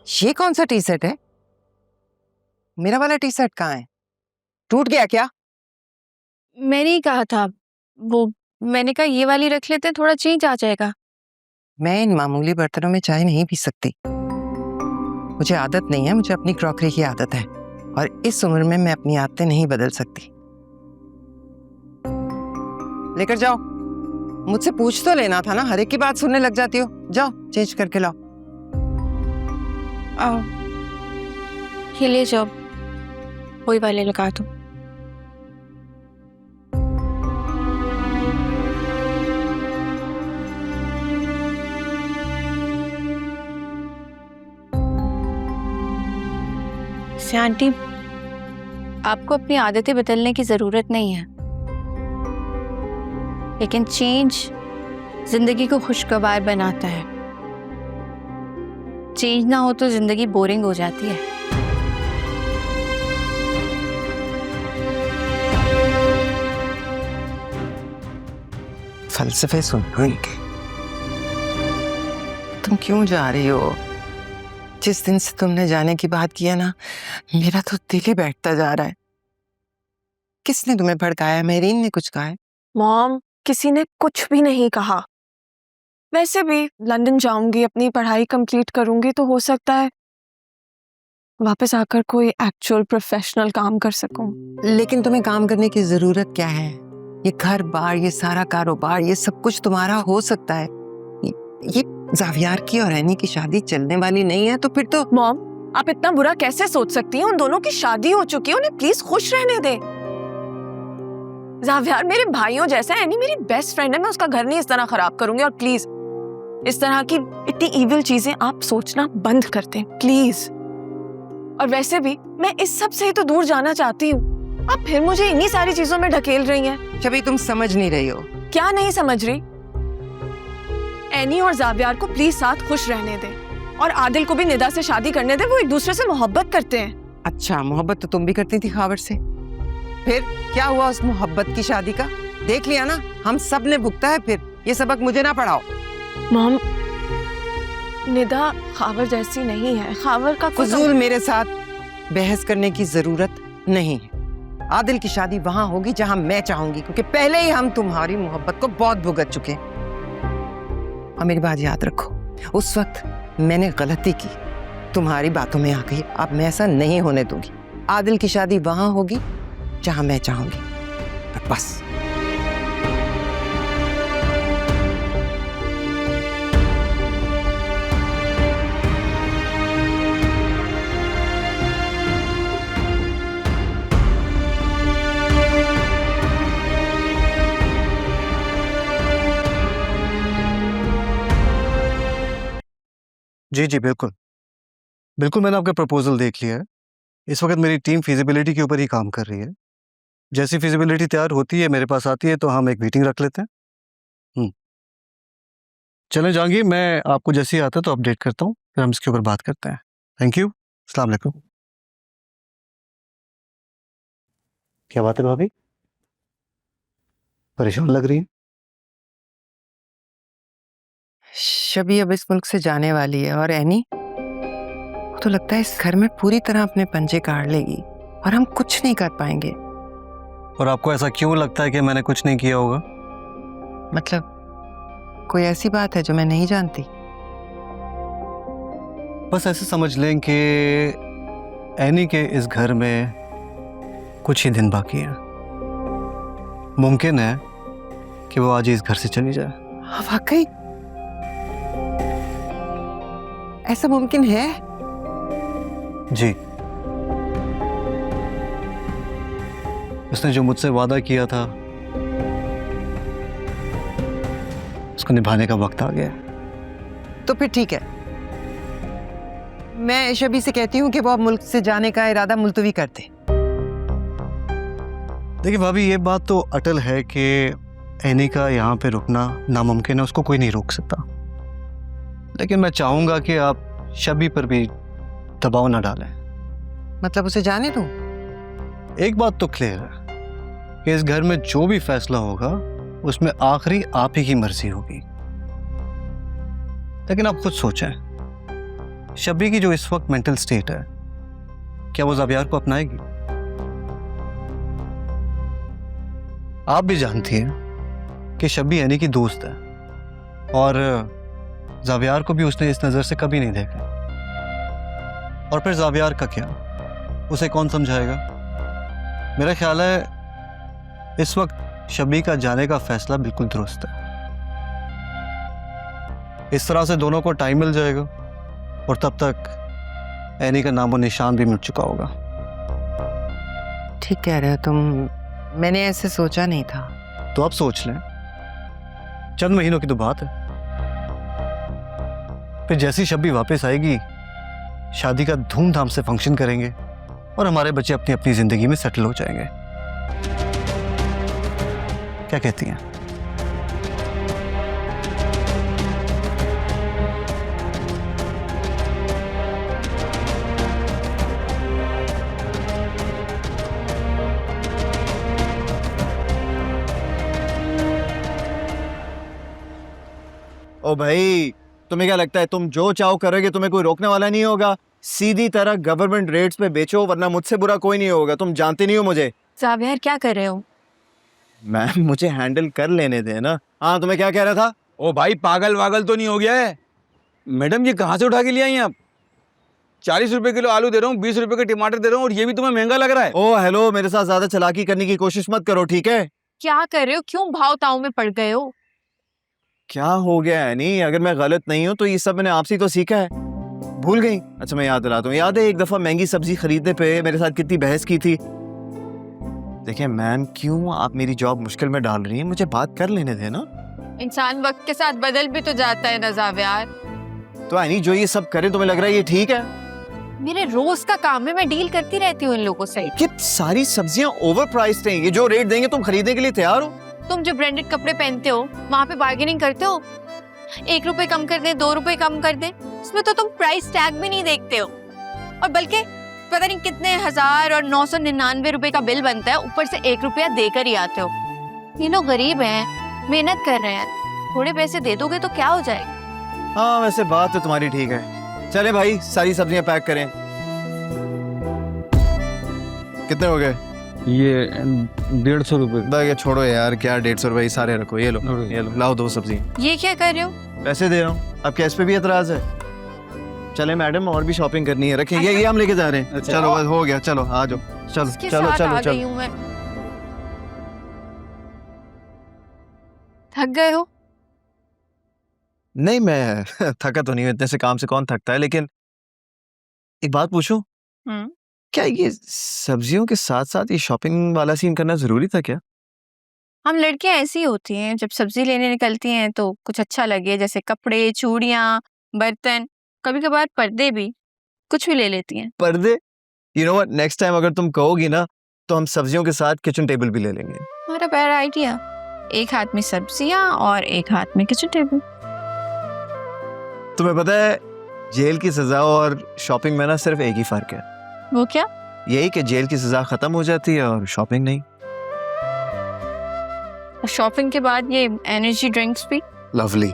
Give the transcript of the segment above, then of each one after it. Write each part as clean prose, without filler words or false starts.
ये कौन सा टी शर्ट है? मेरा वाला टी शर्ट कहाँ है? टूट गया क्या? मैंने ही कहा था, वो मैंने कहा ये वाली रख लेते हैं, थोड़ा चेंज आ जाएगा। मैं इन मामूली बर्तनों में चाय नहीं पी सकती। मुझे आदत नहीं है, मुझे अपनी क्रॉकरी की आदत है और इस उम्र में मैं अपनी आदतें नहीं बदल सकती। लेकर जाओ। मुझसे पूछ तो लेना था ना, हर एक की बात सुनने लग जाती हो। जाओ चेंज करके लाओ। आओ, ये ले जाओ, वही वाले लगा दो। से आंटी, आपको अपनी आदतें बदलने की जरूरत नहीं है, लेकिन चेंज जिंदगी को खुशगवार बनाता है। चेंज ना हो तो जिंदगी बोरिंग हो जाती है। फलसफे सुन लो इनके। तुम क्यों जा रही हो? जिस दिन से तुमने जाने की बात की है ना, मेरा तो दिल ही बैठता जा रहा है। किसने तुम्हें भड़काया? मेरीन ने कुछ कहा है? मॉम, किसी ने कुछ भी नहीं कहा। वैसे भी लंदन जाऊंगी, अपनी पढ़ाई कंप्लीट करूंगी तो हो सकता है वापस आकर कोई एक्चुअल प्रोफेशनल काम कर सकूं। लेकिन तुम्हें काम करने की जरूरत क्या है? ये घर बार, ये सारा कारोबार, ये सब कुछ तुम्हारा हो सकता है। ये जावियार की और एनी की शादी चलने वाली नहीं है तो फिर तो। मॉम, आप इतना बुरा कैसे सोच सकती हैं? उन दोनों की शादी हो चुकी है, उन्हें प्लीज खुश रहने दे। जावियार मेरे भाइयों जैसा है, एनी मेरी बेस्ट फ्रेंड है, मैं उसका घर नहीं इस तरह खराब करूंगी। और प्लीज इस तरह की इतनी इविल चीजें आप सोचना बंद कर दें प्लीज। और वैसे भी मैं इस सब से ही तो दूर जाना चाहती हूँ, आप फिर मुझे इन्हीं सारी चीजों में ढकेल रही हैं। छवि, तुम समझ नहीं रही हो। क्या नहीं समझ रही? एनी और जावियार को प्लीज साथ खुश रहने दें और आदिल को भी निदा से शादी करने दें। वो एक दूसरे से मोहब्बत करते हैं। अच्छा, मोहब्बत तो तुम भी करती थी खावर से। फिर क्या हुआ उस मोहब्बत की शादी का? देख लिया ना, हम सब ने भुगता है। फिर ये सबक मुझे ना पढ़ाओ। मॉम, निदा खावर जैसी नहीं है। खावर का फजूल मेरे साथ बहस करने की जरूरत नहीं है। आदिल की शादी वहां होगी जहां मैं चाहूंगी, क्योंकि पहले ही हम तुम्हारी मोहब्बत को बहुत भुगत चुके हैं। और मेरी बात याद रखो, उस वक्त मैंने गलती की, तुम्हारी बातों में आ गई। अब मैं ऐसा नहीं होने दूंगी। आदिल की शादी वहां होगी जहां मैं चाहूंगी, बस। जी जी बिल्कुल बिल्कुल, मैंने आपका प्रपोजल देख लिया है। इस वक्त मेरी टीम फिजिबिलिटी के ऊपर ही काम कर रही है। जैसी फिजिबिलिटी तैयार होती है, मेरे पास आती है, तो हम एक मीटिंग रख लेते हैं। चलें जहांगीर, मैं आपको जैसे ही आता है तो अपडेट करता हूँ, फिर हम इसके ऊपर बात करते हैं। थैंक यू, अस्सलाम वालेकुम। क्या बात है भाभी, परेशान लग रही है? शबी अब इस मुल्क से जाने वाली है और एनी, वो तो लगता है इस घर में पूरी तरह अपने पंजे गाड़ लेगी और हम कुछ नहीं कर पाएंगे। और आपको ऐसा क्यों लगता है कि मैंने कुछ नहीं किया होगा? मतलब कोई ऐसी बात है जो मैं नहीं जानती? बस ऐसे समझ लें कि एनी के इस घर में कुछ ही दिन बाकी है। मुमकिन है कि वो आज ही इस घर से चली जाए। वाकई ऐसा मुमकिन है? जी, उसने जो मुझसे वादा किया था उसको निभाने का वक्त आ गया। तो फिर ठीक है, मैं शबी से कहती हूँ कि वो अब मुल्क से जाने का इरादा मुलतवी कर दे। देखिए भाभी, ये बात तो अटल है कि एनी का यहाँ पे रुकना नामुमकिन है, उसको कोई नहीं रोक सकता। लेकिन मैं चाहूंगा कि आप शबी पर भी दबाव ना डालें। मतलब उसे जाने दूं? एक बात तो क्लियर है कि इस घर में जो भी फैसला होगा उसमें आखिरी आप ही की मर्जी होगी। लेकिन आप खुद सोचें, शब्बी की जो इस वक्त मेंटल स्टेट है, क्या वो ज़ावियार को अपनाएगी? आप भी जानती हैं कि शब्बी यानी कि दोस्त है, और ज़ावियार को भी उसने इस नज़र से कभी नहीं देखा। और फिर ज़ावियार का क्या, उसे कौन समझाएगा? मेरा ख्याल है इस वक्त शब्बी का जाने का फैसला बिल्कुल दुरुस्त है। इस तरह से दोनों को टाइम मिल जाएगा और तब तक एनी का नामो निशान भी मिट चुका होगा। ठीक कह रहे हो तुम, मैंने ऐसे सोचा नहीं था। तो आप सोच लें, चंद महीनों की तो बात है। फिर जैसी शब्बी वापस आएगी, शादी का धूमधाम से फंक्शन करेंगे और हमारे बच्चे अपनी अपनी जिंदगी में सेटल हो जाएंगे। क्या कहती हैं? ओ भाई, तुम्हें क्या लगता है तुम जो चाहो करोगे तुम्हें कोई रोकने वाला नहीं होगा? सीधी तरह गवर्नमेंट रेट्स पे बेचो, वरना मुझसे बुरा कोई नहीं होगा। तुम जानते नहीं हो मुझे। ज़ावियार क्या कर रहे हो? मैम मुझे हैंडल कर लेने दे ना। हाँ, तुम्हें क्या कह रहा था? ओ भाई, पागल वागल तो नहीं हो गया है? मैडम ये कहाँ से उठा के ले आई हैं आप? 40 रुपए किलो आलू दे रहा हूँ, 20 रुपए के टमाटर दे रहा हूँ, और ये भी तुम्हें महंगा लग रहा है? ओ हेलो, मेरे साथ ज्यादा चालाकी करने की कोशिश मत करो, ठीक है? क्या कर रहे हो? क्यों भाव ताव में पड़ गए हो? क्या हो गया है? नहीं, अगर मैं गलत नहीं हूँ तो ये सब मैंने आपसे ही तो सीखा है। भूल गई? अच्छा मैं याद दिलाता हूँ। याद है एक दफा महंगी सब्जी खरीदने पे मेरे साथ कितनी बहस की थी? देखिए मैम, क्यों आप मेरी जॉब मुश्किल में डाल रही हैं? मुझे बात कर लेने देना। इंसान वक्त के साथ बदल भी तो जाता है ना ज़ावियार। तो यानी जो ये सब करे तुम्हें लग रहा है ये ठीक है? मेरे रोज का काम है, मैं डील करती रहती हूँ इन लोगों से। कि सारी सब्जियां ओवर प्राइस्ड हैं। ये जो रेट देंगे तुम खरीदने के लिए तैयार हो? तुम जो ब्रांडेड कपड़े पहनते हो वहाँ पे बार्गेनिंग करते हो? 1 रुपए कम कर दे, 2 रुपए कम कर दे, इसमें तो तुम प्राइस टैग भी नहीं देखते हो। और बल्कि पता नहीं कितने 1000 और 999 रुपए का बिल बनता है, ऊपर से 1 रुपया देकर ही आते हो। ये लोग गरीब हैं, मेहनत कर रहे हैं, थोड़े पैसे दे दोगे तो क्या हो जाएगा? हाँ वैसे बात तो तुम्हारी ठीक है। चले भाई, सारी सब्जियां पैक करें। कितने हो गए? ये 150 रुपए। ये छोड़ो यार, क्या 150 रुपए, सारे रखो। ये लो, ये लो, लाओ 2 सब्जी। ये क्या कर रहे हो? पैसे दे रहा हूँ। अब क्या इस पे भी एतराज है? चले मैडम, और भी शॉपिंग करनी है, रखें। ये हम लेके जा रहे हैं। चलो बस हो गया, चलो आ जाओ। चलो इसके चलो साथ चलो आ गई चलो। हूँ मैं। थक गए हो? नहीं मैं थका तो नहीं हूँ, इतने से काम से कौन थकता है। लेकिन एक बात पूछूं, क्या ये सब्जियों के साथ साथ ये शॉपिंग वाला सीन करना जरूरी था क्या? हम लड़कियां ऐसी होती हैं, जब सब्जी लेने निकलती हैं तो कुछ अच्छा लगे, जैसे कपड़े, चूड़ियां, बर्तन, कभी कभार पर्दे भी, कुछ भी ले लेती हैं। पर्दे? You know what, next time अगर तुम कहोगी ना तो हम सब्जियों के साथ किचन टेबल भी ले लेंगे। हमारा प्यारा आइडिया, एक हाथ में सब्जियां और एक हाथ में किचन टेबल। तुम्हें पता है जेल की सजा और शॉपिंग में ना सिर्फ एक ही फर्क है। वो क्या? यही कि जेल की सजा खत्म हो जाती है और शॉपिंग नहीं। शॉपिंग के बाद ये एनर्जी ड्रिंक्स भी। लवली।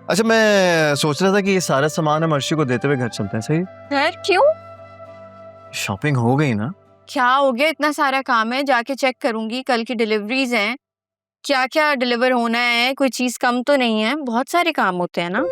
अच्छा मैं सोच रहा था कि ये सारा सामान हम अर्शी को देते हुए घर चलते हैं। सही? घर क्यों? शॉपिंग हो गई ना? क्या हो गया? इतना सारा काम है, जाके चेक करूंगी। कल की डिलीवरीज हैं, क्या क्या डिलीवर होना है, कोई चीज कम तो नहीं है। बहुत सारे काम होते हैं ना।